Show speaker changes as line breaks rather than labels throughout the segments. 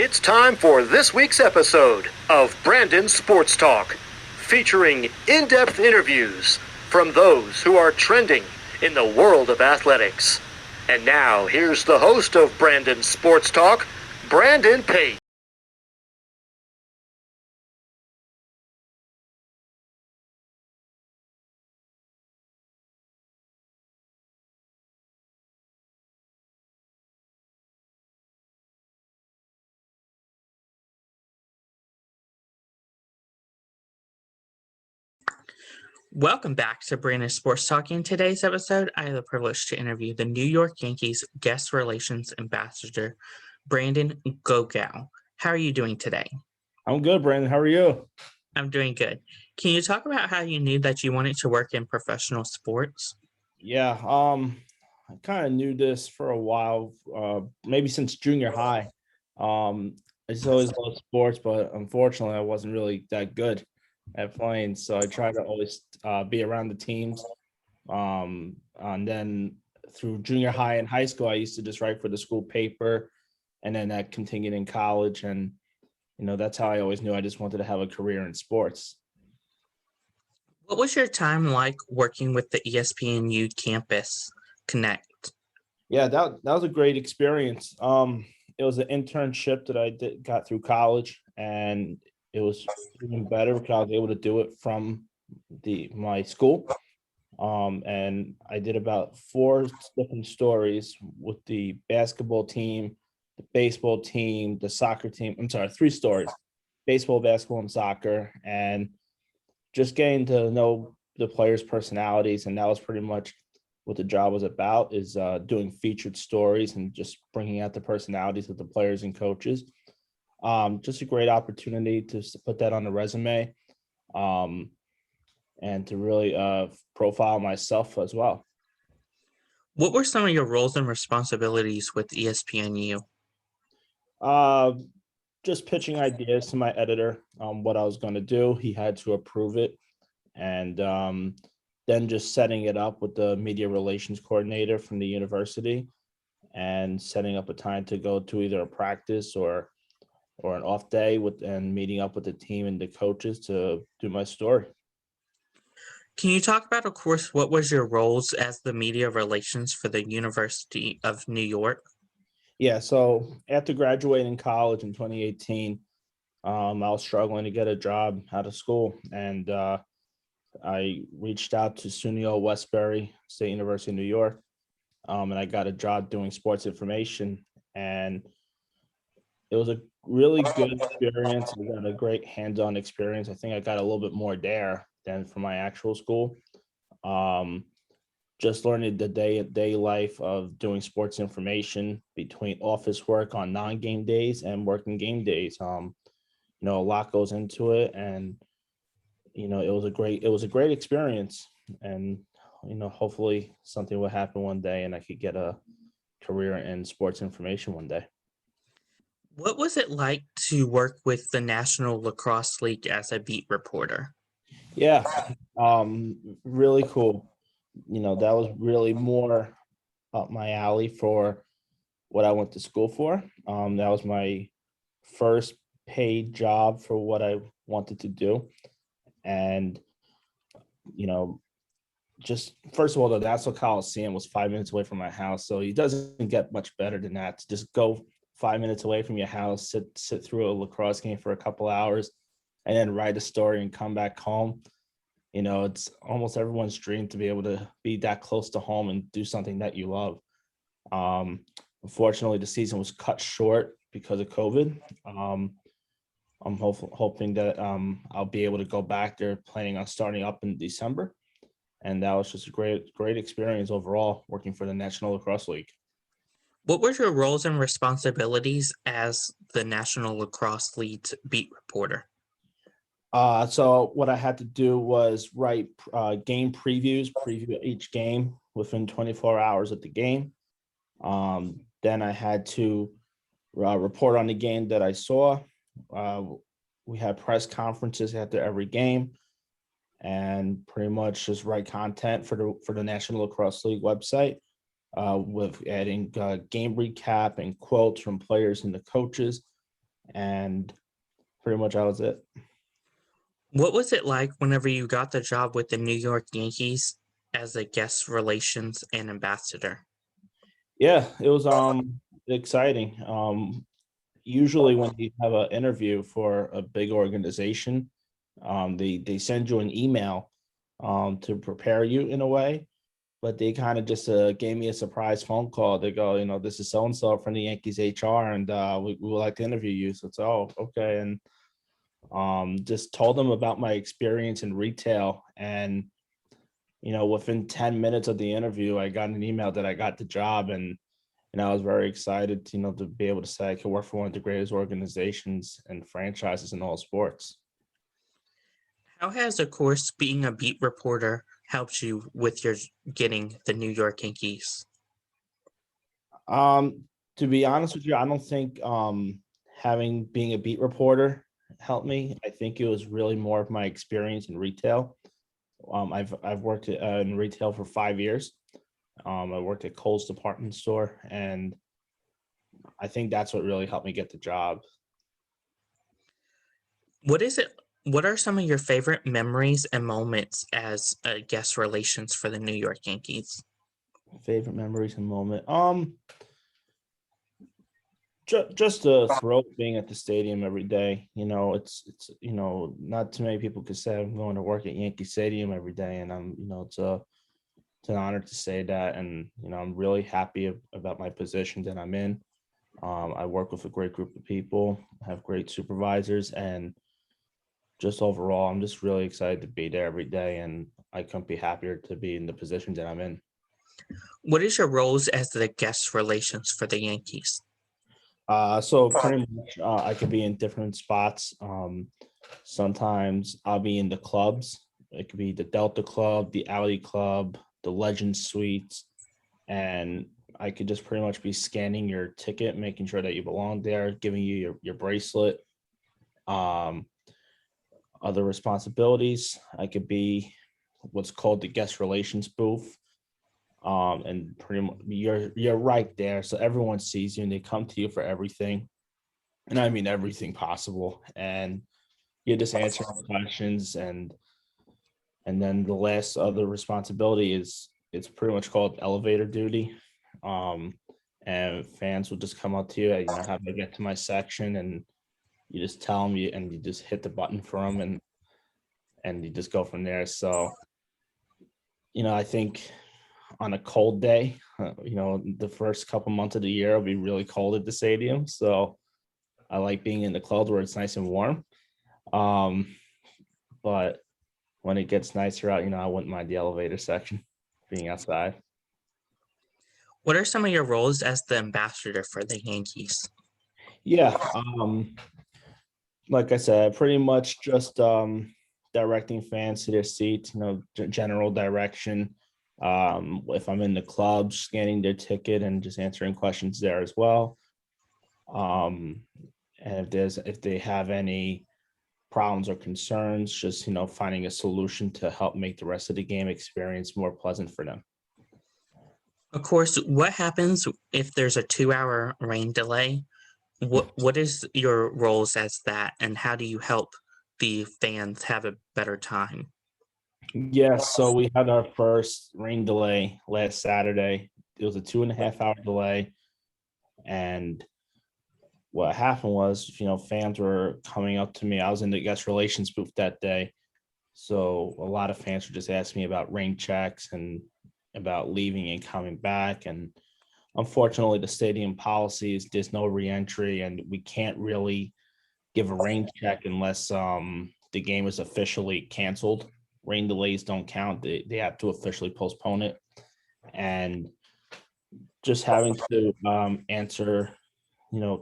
It's time for this week's episode of Brandon Sports Talk, featuring in-depth interviews from those who are trending in the world of athletics. And now, here's the host of Brandon Sports Talk, Brandon Pate.
Welcome back to Brandon Sports Talk. In today's episode, I have the privilege to interview the New York Yankees Guest Relations Ambassador, Brandon Glogau. How are you doing today?
I'm good, Brandon. How are you?
I'm doing good. Can you talk about how you knew that you wanted to work in professional sports?
Yeah, I kind of knew this for a while, maybe since junior high. I just always loved sports, but unfortunately, I wasn't really that good at playing. So I tried to always be around the teams. And then through junior high and high school, I used to just write for the school paper, and then that continued in college. And that's how I always knew I just wanted to have a career in sports.
What was your time like working with the ESPNU Campus Connect?
Yeah, that was a great experience. It was an internship that I got through college, and it was even better because I was able to do it from my school. And I did about 4 different stories with the basketball team, the baseball team, the soccer team. I'm sorry, 3 stories: baseball, basketball, and soccer, and just getting to know the players' personalities. And that was pretty much what the job was about, is doing featured stories and just bringing out the personalities of the players and coaches. Just a great opportunity to put that on the resume, and to really profile myself as well.
What were some of your roles and responsibilities with ESPNU?
Just pitching ideas to my editor on what I was going to do. He had to approve it. And then just setting it up with the media relations coordinator from the university, and setting up a time to go to either a practice or an off day and meeting up with the team and the coaches to do my story.
Can you talk about, of course, what was your roles as the media relations for the University of New York?
Yeah, so after graduating college in 2018, I was struggling to get a job out of school, and I reached out to SUNY Westbury State University of New York, and I got a job doing sports information, and it was a really good experience. I got a great hands-on experience. I think I got a little bit more there than from my actual school. Just learning the day-to-day life of doing sports information between office work on non-game days and working game days. A lot goes into it, and it was a great experience. And hopefully something will happen one day and I could get a career in sports information one day.
What was it like to work with the National Lacrosse League as a beat reporter?
Yeah, really cool. That was really more up my alley for what I went to school for. That was my first paid job for what I wanted to do. And, just first of all, the Nassau Coliseum was 5 minutes away from my house. So it doesn't get much better than that. To just go 5 minutes away from your house, sit through a lacrosse game for a couple hours, and then write a story and come back home. It's almost everyone's dream to be able to be that close to home and do something that you love. Unfortunately, the season was cut short because of COVID. I'm hoping that I'll be able to go back there, planning on starting up in December. And that was just a great experience overall, working for the National Lacrosse League.
What were your roles and responsibilities as the National Lacrosse League's beat reporter?
So what I had to do was write game preview each game within 24 hours of the game. Then I had to report on the game that I saw. We had press conferences after every game, and pretty much just write content for the National Lacrosse League website, with adding game recap and quotes from players and the coaches. and pretty much that was it.
What was it like whenever you got the job with the New York Yankees as a guest relations and ambassador?
Yeah, it was exciting. Usually when you have an interview for a big organization, they send you an email to prepare you in a way, but they kind of just gave me a surprise phone call. They go, this is so and so from the Yankees HR, and we would like to interview you. So it's okay, and just told them about my experience in retail, and within 10 minutes of the interview, I got an email that I got the job, and I was very excited, to be able to say I could work for one of the greatest organizations and franchises in all sports.
How has, of course, being a beat reporter helped you with your getting the New York Yankees?
To be honest with you, I don't think being a beat reporter helped me. I think it was really more of my experience in retail. I've worked in retail for 5 years. I worked at Kohl's department store, and I think that's what really helped me get the job.
What are some of your favorite memories and moments as a guest relations for the New York Yankees?
Favorite memories and moment. Just the thrill of being at the stadium every day. It's not too many people could say I'm going to work at Yankee Stadium every day, and it's an honor to say that, and I'm really happy about my position that I'm in. I work with a great group of people, have great supervisors, and just overall, I'm just really excited to be there every day, and I couldn't be happier to be in the position that I'm in.
What is your roles as the guest relations for the Yankees?
So pretty much, I could be in different spots. Sometimes I'll be in the clubs. It could be the Delta Club, the Alley Club, the Legend Suites, and I could just pretty much be scanning your ticket, making sure that you belong there, giving you your bracelet. Other responsibilities, I could be what's called the guest relations booth. And pretty much you're right there, so everyone sees you and they come to you for everything, and I mean everything possible, and you just answer questions, and then the last other responsibility is it's pretty much called elevator duty. And fans will just come up to you, how to get to my section, and you just tell them and you just hit the button for them, and you just go from there. So I think on a cold day, the first couple months of the year will be really cold at the stadium. So I like being in the club where it's nice and warm. But when it gets nicer out, I wouldn't mind the elevator section being outside.
What are some of your roles as the ambassador for the Yankees?
Yeah. Like I said, pretty much just directing fans to their seats, general direction. If I'm in the club, scanning their ticket and just answering questions there as well. And if they have any problems or concerns, just finding a solution to help make the rest of the game experience more pleasant for them.
Of course, what happens if there's a 2-hour rain delay? What is your roles as that, and how do you help the fans have a better time?
Yes, so we had our first rain delay last Saturday. It was a 2.5-hour delay, and what happened was, fans were coming up to me. I was in the guest relations booth that day, so a lot of fans were just asking me about rain checks and about leaving and coming back. And unfortunately, the stadium policy is there's no reentry, and we can't really give a rain check unless the game is officially canceled. Rain delays don't count. They have to officially postpone it. And just having to answer,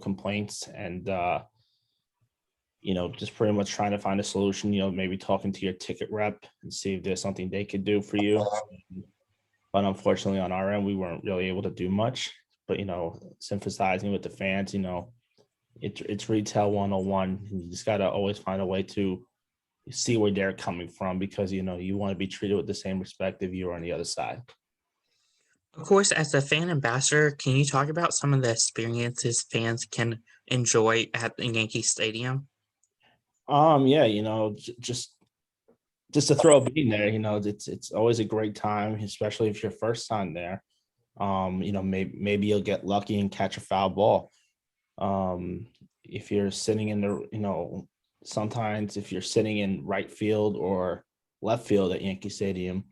complaints and, just pretty much trying to find a solution, maybe talking to your ticket rep and see if there's something they could do for you. But unfortunately, on our end, we weren't really able to do much. But, sympathizing with the fans, it's retail 101. You just got to always find a way to see where they're coming from, because, you want to be treated with the same respect if you're on the other side.
Of course, as a fan ambassador, can you talk about some of the experiences fans can enjoy at the Yankee Stadium?
Yeah, just to throw a bean there, it's always a great time, especially if you're first time there. Maybe you'll get lucky and catch a foul ball. If you're sitting in sometimes if you're sitting in right field or left field at Yankee Stadium,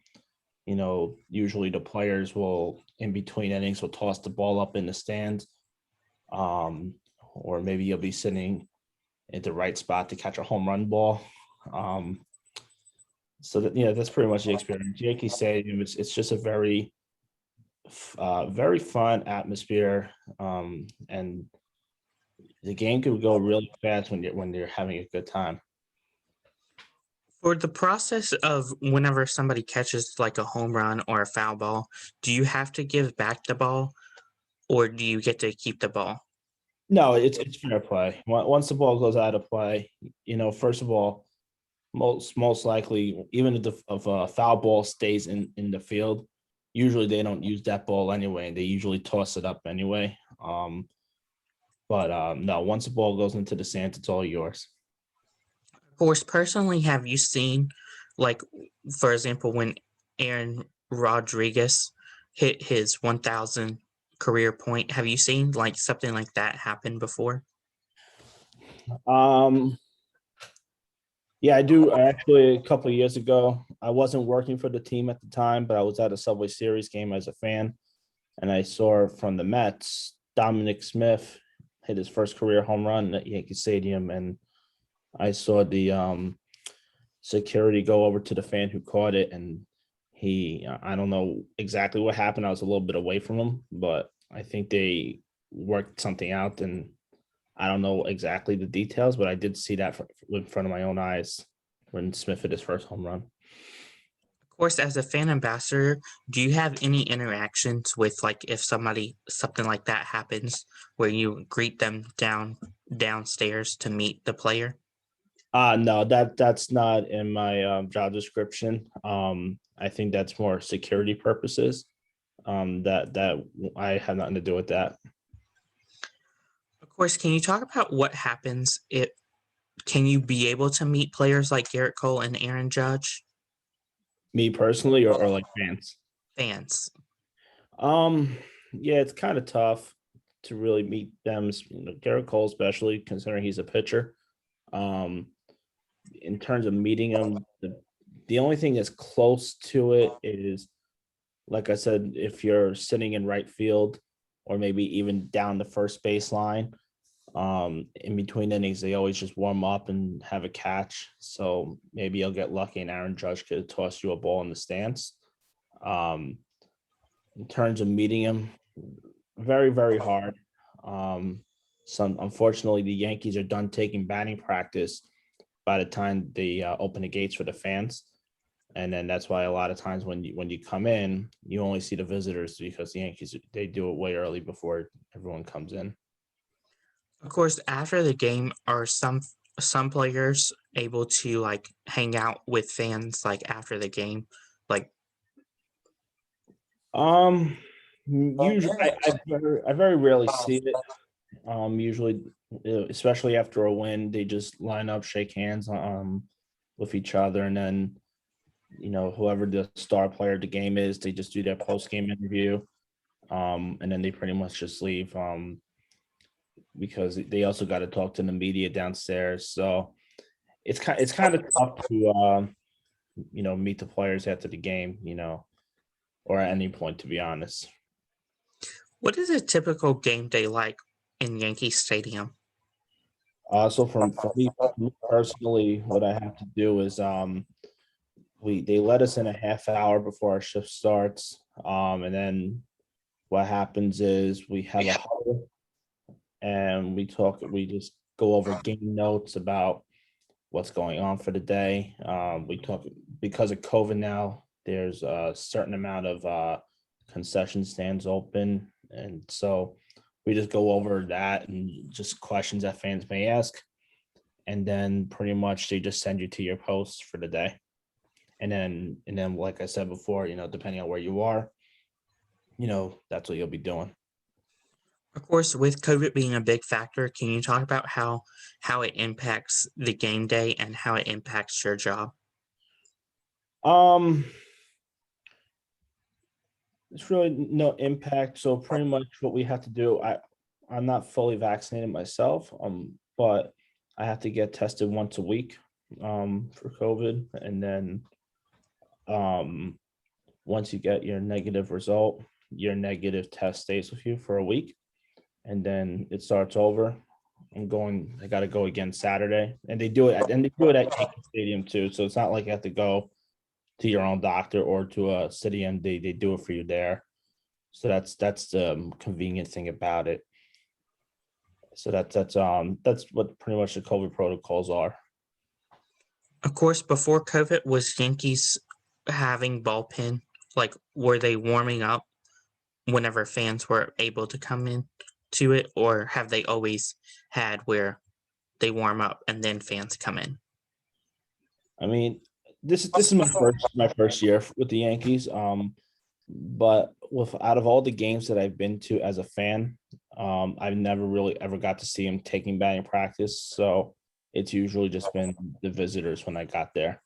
usually the players will, in between innings, will toss the ball up in the stands. Or maybe you'll be sitting at the right spot to catch a home run ball. So that's pretty much the experience. Yankee Stadium, it's just a very fun atmosphere, and the game could go really fast when you're having a good time.
For the process of whenever somebody catches like a home run or a foul ball, do you have to give back the ball or do you get to keep the ball?
No, it's fair play. Once the ball goes out of play, first of all, most likely, even if a foul ball stays in the field, usually they don't use that ball anyway. They usually toss it up anyway. But no, once the ball goes into the stands, it's all yours.
Of course, personally, have you seen, like, for example, when AaronRodriguez hit his 1,000 career point, have you seen like something like that happen before?
Um, yeah, I do. Actually, a couple of years ago, I wasn't working for the team at the time, but I was at a Subway Series game as a fan, and I saw from the Mets, Dominic Smith hit his first career home run at Yankee Stadium, and I saw the security go over to the fan who caught it, and I don't know exactly what happened. I was a little bit away from him, but I think they worked something out, and I don't know exactly the details, but I did see that in front of my own eyes when Smith hit his first home run.
Of course, as a fan ambassador, do you have any interactions with like if something like that happens where you greet them downstairs to meet the player?
No, that's not in my job description. I think that's more security purposes. That I have nothing to do with that.
Of course, can you talk about what happens if can you be able to meet players like Garrett Cole and Aaron Judge?
Me personally, or like fans.
Fans.
Yeah, it's kind of tough to really meet them. Garrett Cole, especially considering he's a pitcher. Um, in terms of meeting him, the only thing that's close to it is, like I said, if you're sitting in right field or maybe even down the first baseline, in between innings, they always just warm up and have a catch. So maybe you'll get lucky and Aaron Judge could toss you a ball in the stands. Um, in terms of meeting him, very, very hard. Unfortunately, the Yankees are done taking batting practice by the time they open the gates for the fans. And then that's why a lot of times when you come in, you only see the visitors because the Yankees, they do it way early before everyone comes in.
Of course, after the game, are some players able to like hang out with fans like after the game? Like,
Usually I very rarely see it. Usually, especially after a win, they just line up, shake hands with each other, and then whoever the star player of the game is, they just do their post game interview, and then they pretty much just leave. Because they also got to talk to the media downstairs, so it's kind of tough to meet the players after the game, or at any point, to be honest.
what is a typical game day like in Yankee Stadium?
So for me personally, what I have to do is they let us in a half hour before our shift starts, and then what happens is we have a huddle and we just go over game notes about what's going on for the day. We talk because of COVID now. There's a certain amount of concession stands open, and so we just go over that and just questions that fans may ask, and then pretty much they just send you to your post for the day. And then, like I said before, depending on where you are, that's what you'll be doing.
Of course, with COVID being a big factor, can you talk about how it impacts the game day and how it impacts your job?
It's really no impact. So pretty much what we have to do, I'm not fully vaccinated myself, but I have to get tested once a week for COVID. And then once you get your negative result, your negative test stays with you for a week. And then it starts over. I got to go again Saturday. And they do it at Yankee Stadium too. So it's not like you have to go to your own doctor or to a city MD. They do it for you there. So that's the convenient thing about it. So that's what pretty much the COVID protocols are.
Of course, before COVID, was Yankees having bullpen? Like, were they warming up whenever fans were able to come in to it, or have they always had where they warm up and then fans come in?
I mean, this is my first year with the Yankees. But out of all the games that I've been to as a fan, I've never really ever got to see them taking batting practice. So it's usually just been the visitors when I got there.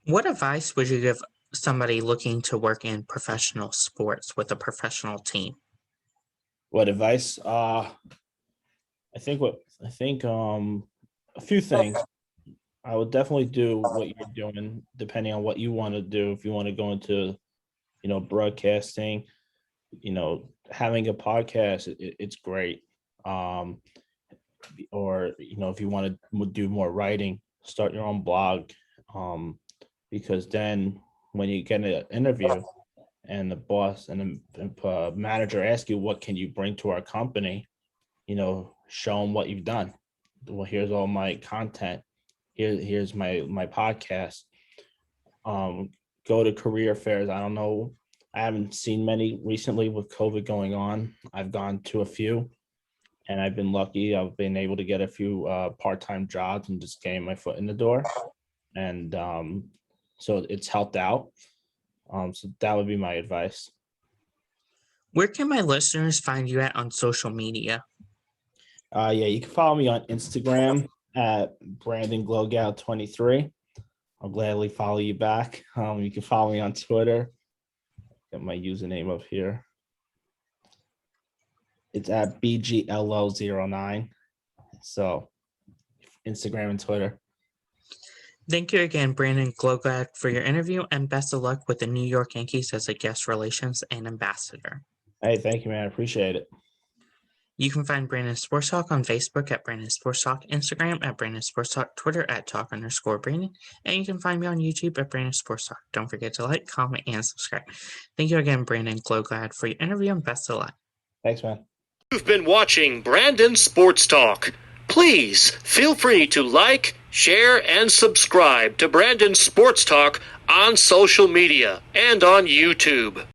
What advice would you give somebody looking to work in professional sports with a professional team?
What advice? I think a few things. I would definitely do what you're doing, depending on what you want to do. If you want to go into, broadcasting, having a podcast, it's great. Or, if you want to do more writing, start your own blog. Because then when you get an interview and the boss and the manager ask you, what can you bring to our company? Show them what you've done. Well, here's all my content. Here's my podcast. Go to career fairs. I don't know. I haven't seen many recently with COVID going on. I've gone to a few, and I've been lucky. I've been able to get a few part-time jobs and just getting my foot in the door. And so it's helped out. So that would be my advice.
Where can my listeners find you at on social media?
You can follow me on Instagram at Brandon Glogau 23. I'll gladly follow you back. You can follow me on Twitter. Got my username up here. It's at BGLO09. So Instagram and Twitter.
Thank you again, Brandon Glogau, for your interview, and best of luck with the New York Yankees as a guest relations and ambassador.
Hey, thank you, man. I appreciate it.
You can find Brandon Sports Talk on Facebook at Brandon Sports Talk, Instagram at Brandon Sports Talk, Twitter at Talk_Brandon, and you can find me on YouTube at Brandon Sports Talk. Don't forget to like, comment, and subscribe. Thank you again, Brandon Glogau, for your interview, and best of luck.
Thanks, man.
You've been watching Brandon Sports Talk. Please feel free to like, share, and subscribe to Brandon Sports Talk on social media and on YouTube.